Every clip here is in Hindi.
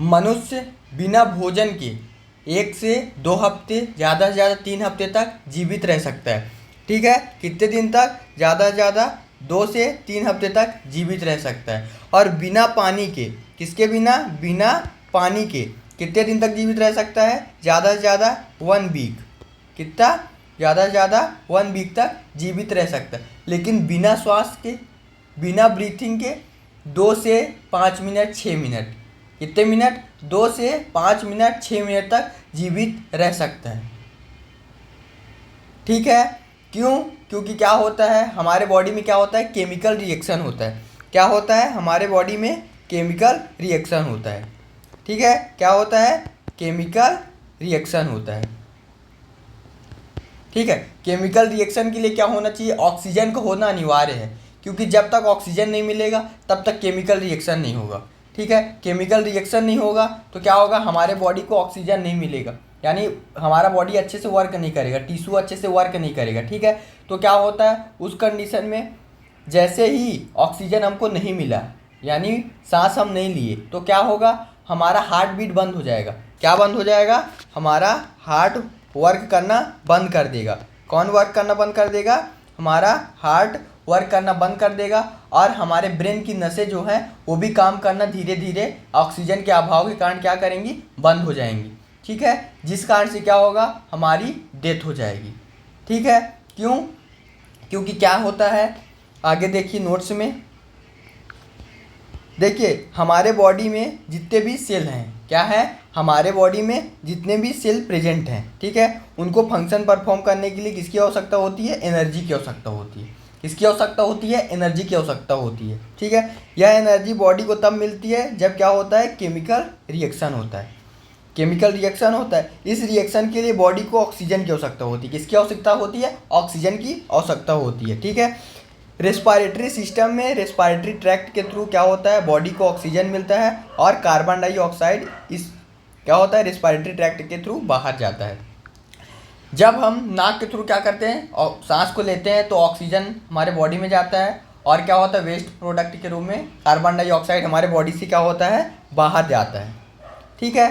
मनुष्य बिना भोजन के 1 से 2 हफ्ते, ज़्यादा से ज़्यादा 3 हफ्ते तक जीवित रह सकता है। ठीक है, कितने दिन तक? ज़्यादा से ज़्यादा 2 से 3 हफ्ते तक जीवित रह सकता है। और बिना पानी के, किसके बिना? बिना पानी के कितने दिन तक जीवित रह सकता है? ज़्यादा से ज़्यादा 1 वीक। कितना? ज़्यादा से ज़्यादा 1 वीक तक जीवित रह सकता है। लेकिन बिना श्वास के, बिना ब्रीथिंग के 2 से 5 मिनट, 6 मिनट, कितने मिनट? 2 से 5 मिनट, 6 मिनट तक जीवित रह सकता है। ठीक है, क्यों? क्योंकि क्या होता है हमारे बॉडी में? क्या होता है? केमिकल रिएक्शन होता है। क्या होता है हमारे बॉडी में? केमिकल रिएक्शन होता है। ठीक है, क्या होता है? केमिकल रिएक्शन होता है। ठीक है, केमिकल रिएक्शन के लिए क्या होना चाहिए? ऑक्सीजन का होना अनिवार्य है, क्योंकि जब तक ऑक्सीजन नहीं मिलेगा तब तक केमिकल रिएक्शन नहीं होगा। ठीक है, केमिकल रिएक्शन नहीं होगा तो क्या होगा? हमारे बॉडी को ऑक्सीजन नहीं मिलेगा, यानी हमारा बॉडी अच्छे से वर्क नहीं करेगा, टिश्यू अच्छे से वर्क नहीं करेगा। ठीक है, तो क्या होता है उस कंडीशन में? जैसे ही ऑक्सीजन हमको नहीं मिला, यानी सांस हम नहीं लिए, तो क्या होगा? हमारा हार्ट बीट बंद हो जाएगा। क्या बंद हो जाएगा? हमारा हार्ट वर्क करना बंद कर देगा। कौन वर्क करना बंद कर देगा? हमारा हार्ट वर्क करना बंद कर देगा। और हमारे ब्रेन की नसें जो हैं वो भी काम करना धीरे धीरे ऑक्सीजन के अभाव के कारण क्या करेंगी? बंद हो जाएंगी। ठीक है, जिस कारण से क्या होगा? हमारी डेथ हो जाएगी। ठीक है, क्यों? क्योंकि क्या होता है, आगे देखिए नोट्स में। देखिए हमारे बॉडी में जितने भी सेल हैं, क्या है? हमारे बॉडी में जितने भी सेल प्रेजेंट हैं, ठीक है, उनको फंक्शन परफॉर्म करने के लिए किसकी आवश्यकता होती है? एनर्जी की आवश्यकता होती है। किसकी आवश्यकता होती है? एनर्जी की आवश्यकता होती है। ठीक है, यह एनर्जी बॉडी को तब मिलती है जब क्या होता है? केमिकल रिएक्शन होता है। केमिकल रिएक्शन होता है। इस रिएक्शन के लिए बॉडी को ऑक्सीजन की आवश्यकता होती है। किसकी आवश्यकता होती है? ऑक्सीजन की आवश्यकता होती है। ठीक है, रेस्पिरेटरी सिस्टम में रेस्पिरेटरी ट्रैक्ट के थ्रू क्या होता है? बॉडी को ऑक्सीजन मिलता है और कार्बन डाइऑक्साइड इस क्या होता है? रेस्पिरेटरी ट्रैक्ट के थ्रू बाहर जाता है। जब हम नाक के थ्रू क्या करते हैं और सांस को लेते हैं तो ऑक्सीजन हमारे बॉडी में जाता है और क्या होता है? वेस्ट प्रोडक्ट के रूप में कार्बन डाइऑक्साइड हमारे बॉडी से क्या होता है? बाहर जाता है। ठीक है,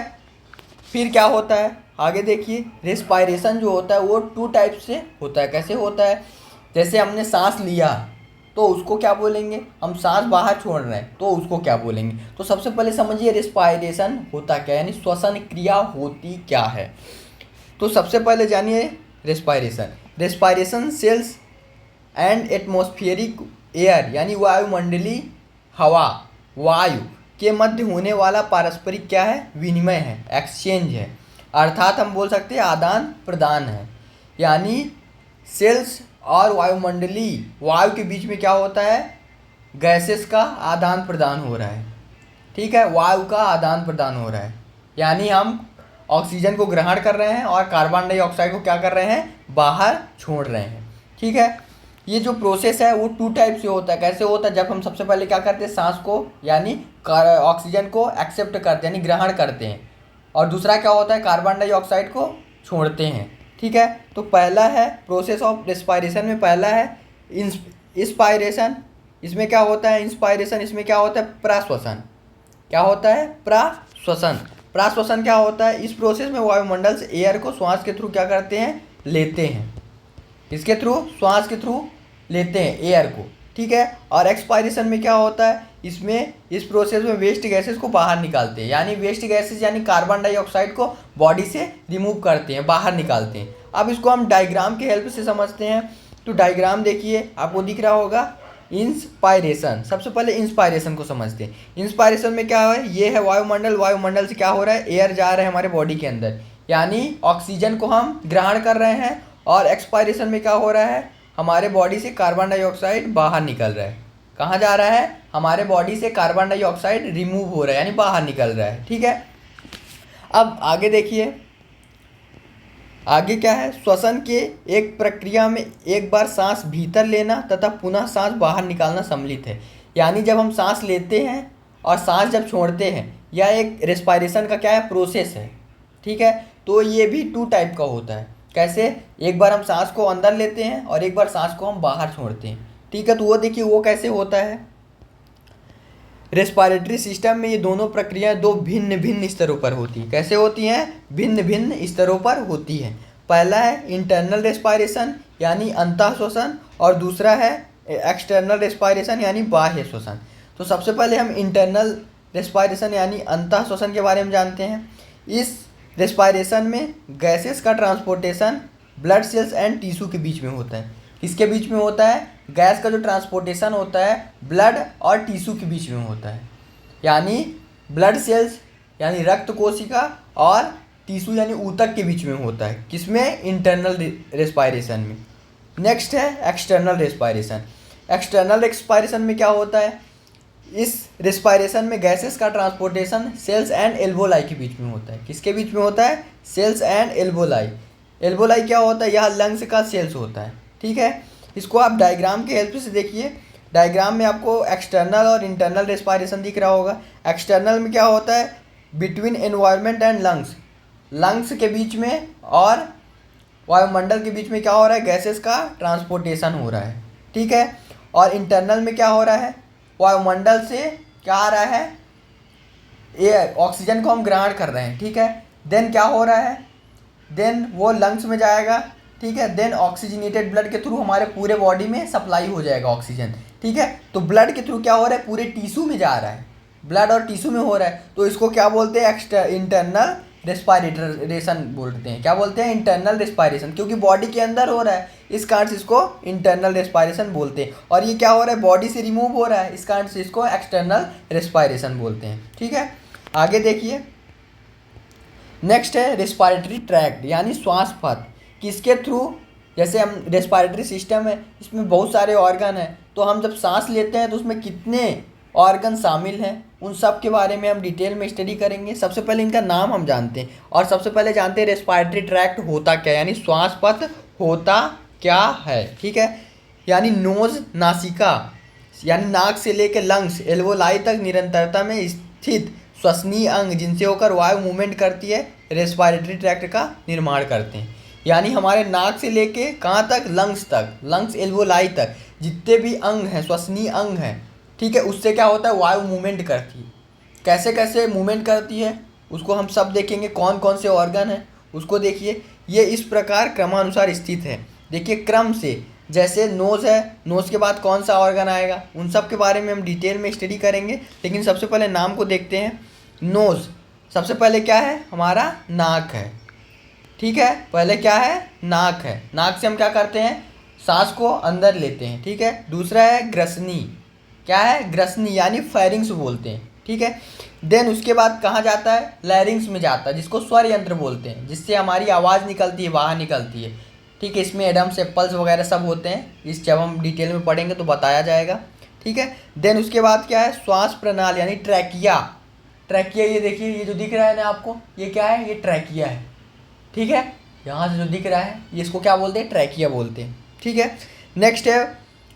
फिर क्या होता है? आगे देखिए, रेस्पिरेशन जो होता है वो 2 टाइप से होता है। कैसे होता है? जैसे हमने सांस लिया तो उसको क्या बोलेंगे? हम सांस बाहर छोड़ रहे हैं तो उसको क्या बोलेंगे? तो सबसे पहले समझिए रेस्पिरेशन होता क्या है, यानी श्वसन क्रिया होती क्या है। तो सबसे पहले जानिए respiration. Respiration cells and atmospheric air, यानी वायुमंडलीय हवा, वायु के मध्य होने वाला पारस्परिक क्या है? विनिमय है, एक्सचेंज है। अर्थात हम बोल सकते हैं आदान प्रदान है। यानी सेल्स और वायुमंडलीय वायु के बीच में क्या होता है? गैसेस का आदान प्रदान हो रहा है। ठीक है, वायु का आदान प्रदान हो रहा है, यानी हम ऑक्सीजन को ग्रहण कर रहे हैं और कार्बन डाइऑक्साइड को क्या कर रहे हैं? बाहर छोड़ रहे हैं। ठीक है, ये जो प्रोसेस है वो 2 टाइप से होता है। कैसे होता है? जब हम सबसे पहले क्या करते हैं? सांस को यानी ऑक्सीजन को एक्सेप्ट करते हैं, यानी ग्रहण करते हैं, और दूसरा क्या होता है? कार्बन डाइऑक्साइड को छोड़ते हैं। ठीक है, तो पहला है प्रोसेस ऑफ रेस्पिरेशन में पहला है इंस्पायरेशन। इसमें क्या होता है? इंस्पायरेशन। इसमें क्या होता है? प्रश्वसन। क्या होता है? प्रश्वसन। प्रश्वसन क्या होता है? इस प्रोसेस में वायुमंडल से एयर को श्वास के थ्रू क्या करते हैं? लेते हैं। इसके थ्रू? श्वास के थ्रू लेते हैं एयर को। ठीक है, और एक्सपायरेशन में क्या होता है? इसमें इस प्रोसेस में वेस्ट गैसेस को बाहर निकालते हैं, यानी वेस्ट गैसेस यानी कार्बन डाइऑक्साइड को बॉडी से रिमूव करते हैं, बाहर निकालते हैं। अब इसको हम डायग्राम की हेल्प से समझते हैं। तो डायग्राम देखिए, आपको दिख रहा होगा इंस्पायरेशन। सबसे पहले इंस्पायरेशन को समझते हैं। इंस्पायरेशन में क्या है? ये है वायुमंडल, वायुमंडल से क्या हो रहा है? एयर जा रहा है हमारे बॉडी के अंदर, यानी ऑक्सीजन को हम ग्रहण कर रहे हैं। और एक्सपायरेशन में क्या हो रहा है? हमारे बॉडी से कार्बन डाइऑक्साइड बाहर निकल रहा है। कहाँ जा रहा है? हमारे बॉडी से कार्बन डाइऑक्साइड रिमूव हो रहा है, यानी बाहर निकल रहा है। ठीक है, अब आगे देखिए, आगे क्या है? श्वसन के एक प्रक्रिया में एक बार सांस भीतर लेना तथा पुनः सांस बाहर निकालना सम्मिलित है। यानी जब हम सांस लेते हैं और सांस जब छोड़ते हैं, यह एक रेस्पिरेशन का क्या है? प्रोसेस है। ठीक है, तो ये भी 2 टाइप का होता है। कैसे? एक बार हम सांस को अंदर लेते हैं और एक बार सांस को हम बाहर छोड़ते हैं। ठीक है, तो वो देखिए वो कैसे होता है। रेस्पिरेटरी सिस्टम में ये दोनों प्रक्रियाएं दो भिन्न भिन्न स्तरों पर होती हैं। कैसे होती हैं? भिन्न भिन्न स्तरों पर होती हैं। पहला है इंटरनल रेस्पिरेशन यानी अंतः श्वसन, और दूसरा है एक्सटर्नल रेस्पिरेशन यानी बाह्य श्वसन। तो सबसे पहले हम इंटरनल रेस्पिरेशन यानी अंतः श्वसन के बारे में जानते हैं। इस रेस्पिरेशन में गैसेस का transportation blood cells and tissue के बीच में होता है। किसके बीच में होता है? गैस का जो ट्रांसपोर्टेशन होता है ब्लड और टिश्यू के बीच में होता है, यानी ब्लड सेल्स यानी रक्त कोशिका और टिश्यू यानी ऊतक के बीच में होता है। किसमें? इंटरनल रेस्पिरेशन में। नेक्स्ट है एक्सटर्नल रेस्पिरेशन। एक्सटर्नल रेस्पिरेशन में क्या होता है? इस रेस्पिरेशन में गैसेस का ट्रांसपोर्टेशन सेल्स एंड एल्वोलाई के बीच में होता है। किसके बीच में होता है? Sales and alveoli. एल्वोलाई क्या होता है? यह लंग्स का सेल्स होता है। ठीक है, इसको आप डायग्राम के हेल्प से देखिए। डायग्राम में आपको एक्सटर्नल और इंटरनल रेस्पिरेशन दिख रहा होगा। एक्सटर्नल में क्या होता है? Between environment and lungs, lungs के बीच में और वायुमंडल के बीच में क्या हो रहा है? गैसेस का ट्रांसपोर्टेशन हो रहा है। ठीक है, और इंटरनल में क्या हो रहा है? वायुमंडल से क्या आ रहा है? एयर, ऑक्सीजन को हम ग्रहण कर रहे हैं। ठीक है, देन क्या हो रहा है? देन वो लंग्स में जाएगा। ठीक है, देन ऑक्सीजनेटेड ब्लड के थ्रू हमारे पूरे बॉडी में सप्लाई हो जाएगा ऑक्सीजन। ठीक है, तो ब्लड के थ्रू क्या हो रहा है? पूरे टिश्यू में जा रहा है, ब्लड और टिश्यू में हो रहा है। तो इसको क्या बोलते हैं? इंटरनल रेस्पिरेशन बोलते हैं। क्या बोलते हैं? इंटरनल रेस्पिरेशन, क्योंकि बॉडी के अंदर हो रहा है, इस कारण से इसको इंटरनल रेस्पिरेशन बोलते हैं। और ये क्या हो रहा है? बॉडी से रिमूव हो रहा है, इस कारण से इसको एक्सटर्नल रेस्पिरेशन बोलते हैं। ठीक है, आगे देखिए। नेक्स्ट है रेस्पिरेटरी ट्रैक्ट यानी श्वास पथ। किसके थ्रू? जैसे हम रेस्पिरेटरी सिस्टम है, इसमें बहुत सारे ऑर्गन हैं, तो हम जब सांस लेते हैं तो उसमें कितने ऑर्गन शामिल हैं, उन सब के बारे में हम डिटेल में स्टडी करेंगे। सबसे पहले इनका नाम हम जानते हैं, और सबसे पहले जानते हैं रेस्पिरेटरी ट्रैक्ट होता क्या, यानी श्वास पथ होता क्या है। ठीक है, यानी नोज, नासिका यानी नाक से लेकर लंग्स, एल्वोलाई तक निरंतरता में स्थित श्वसनीय अंग जिनसे होकर वायु मूवमेंट करती है, रेस्पिरेटरी ट्रैक्ट का निर्माण करते हैं। यानी हमारे नाक से लेके कहाँ तक? लंग्स तक, लंग्स एल्वोलाई तक जितने भी अंग हैं, श्वसनीय अंग हैं, ठीक है, उससे क्या होता है? वायु मूवमेंट करती है। कैसे कैसे मूवमेंट करती है उसको हम सब देखेंगे। कौन कौन से ऑर्गन हैं उसको देखिए। ये इस प्रकार क्रमानुसार स्थित है। देखिए क्रम से, जैसे नोज़ है, नोज़ के बाद कौन सा ऑर्गन आएगा, उन सब के बारे में हम डिटेल में स्टडी करेंगे। लेकिन सबसे पहले नाम को देखते हैं। नोज़ सबसे पहले क्या है? हमारा नाक है। ठीक है, पहले क्या है? नाक है। नाक से हम क्या करते हैं? सांस को अंदर लेते हैं। ठीक है, दूसरा है ग्रसनी। क्या है? ग्रसनी यानी फेरिंग्स बोलते हैं। ठीक है, देन उसके बाद कहाँ जाता है? लैरिंग्स में जाता है, जिसको स्वर यंत्र बोलते हैं, जिससे हमारी आवाज़ निकलती है, बाहर निकलती है। ठीक है, इसमें एडम्स, एप्पल्स वगैरह सब होते हैं। इस जब हम डिटेल में पढ़ेंगे तो बताया जाएगा। ठीक है, देन उसके बाद क्या है? श्वास प्रणाली यानी ट्रैकिया। ट्रैकिया, ये देखिए, ये जो दिख रहा है ना आपको, ये क्या है? ये ट्रैकिया है। ठीक है, यहाँ से जो दिख रहा है ये इसको क्या बोलते हैं? ट्रैकिया बोलते हैं। ठीक है, नेक्स्ट है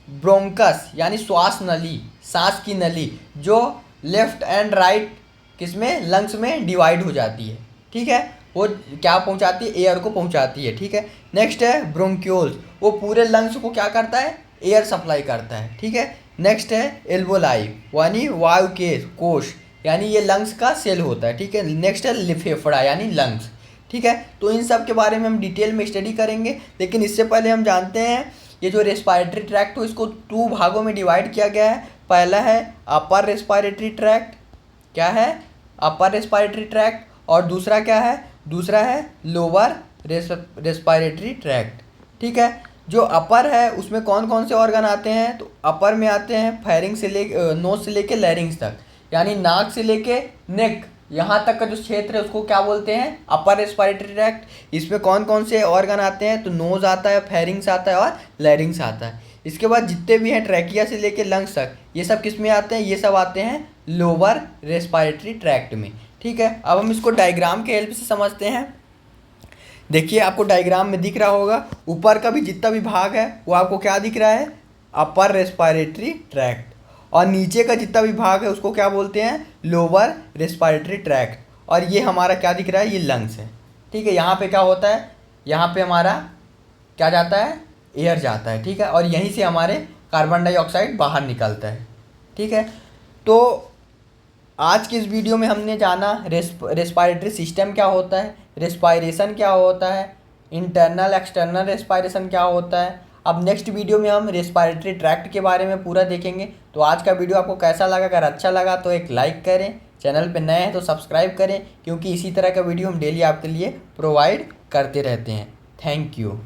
ब्रोंकस यानी श्वास नली, सांस की नली, जो लेफ्ट एंड राइट किसमें? लंग्स में डिवाइड हो जाती है। ठीक है, वो क्या पहुँचाती है? एयर को पहुँचाती है। ठीक है, नेक्स्ट है ब्रोंक्यूल्स, वो पूरे लंग्स को क्या करता है? एयर सप्लाई करता है। ठीक है, नेक्स्ट है एल्वोलाई यानी वायु के कोश, यानी ये लंग्स का सेल होता है। ठीक है, नेक्स्ट है फेफड़ा यानी लंग्स। ठीक है, तो इन सब के बारे में हम डिटेल में स्टडी करेंगे। लेकिन इससे पहले हम जानते हैं ये जो रेस्पिरेटरी ट्रैक्ट हो, इसको 2 भागों में डिवाइड किया गया है। पहला है अपर रेस्पिरेटरी ट्रैक्ट। क्या है? Upper respiratory tract. और दूसरा क्या है? दूसरा है लोअर रेस्पिरेटरी ट्रैक्ट। ठीक है, जो अपर है उसमें कौन कौन से ऑर्गन आते हैं? तो अपर में आते हैं फेरिंग्स से ले नोज से लेके लैरिंग्स तक, यानी नाक से लेके नेक यहाँ तक का जो क्षेत्र है उसको क्या बोलते हैं? Upper respiratory tract. इसमें कौन कौन से ऑर्गन आते हैं? तो नोज आता है, फेरिंग्स आता है और लैरिंग्स आता है। इसके बाद जितने भी हैं ट्रैकिया से लेके लंग्स तक, ये सब किस में आते हैं? ये सब आते हैं लोअर रेस्पिरेटरी ट्रैक्ट में। ठीक है, अब हम इसको डायग्राम के हेल्प से समझते हैं। देखिए आपको डायग्राम में दिख रहा होगा, ऊपर का भी जितना भी भाग है वो आपको क्या दिख रहा है? Upper respiratory tract. और नीचे का जितना भी भाग है उसको क्या बोलते हैं? Lower respiratory tract. और ये हमारा क्या दिख रहा है? ये लंग्स है। ठीक है, यहाँ पे क्या होता है? यहाँ पे हमारा क्या जाता है? एयर जाता है। ठीक है, और यहीं से हमारे कार्बन डाइऑक्साइड बाहर निकलता है। ठीक है, तो आज की इस वीडियो में हमने जाना रेस्पायरेटरी सिस्टम क्या होता है, रेस्पायरेशन क्या होता है, इंटरनल एक्सटर्नल रेस्पायरेशन क्या होता है। अब नेक्स्ट वीडियो में हम रेस्पायरेटरी ट्रैक्ट के बारे में पूरा देखेंगे। तो आज का वीडियो आपको कैसा लगा? अगर अच्छा लगा तो एक लाइक करें, चैनल पे नए हैं तो सब्सक्राइब करें, क्योंकि इसी तरह का वीडियो हम डेली आपके लिए प्रोवाइड करते रहते हैं। Thank you.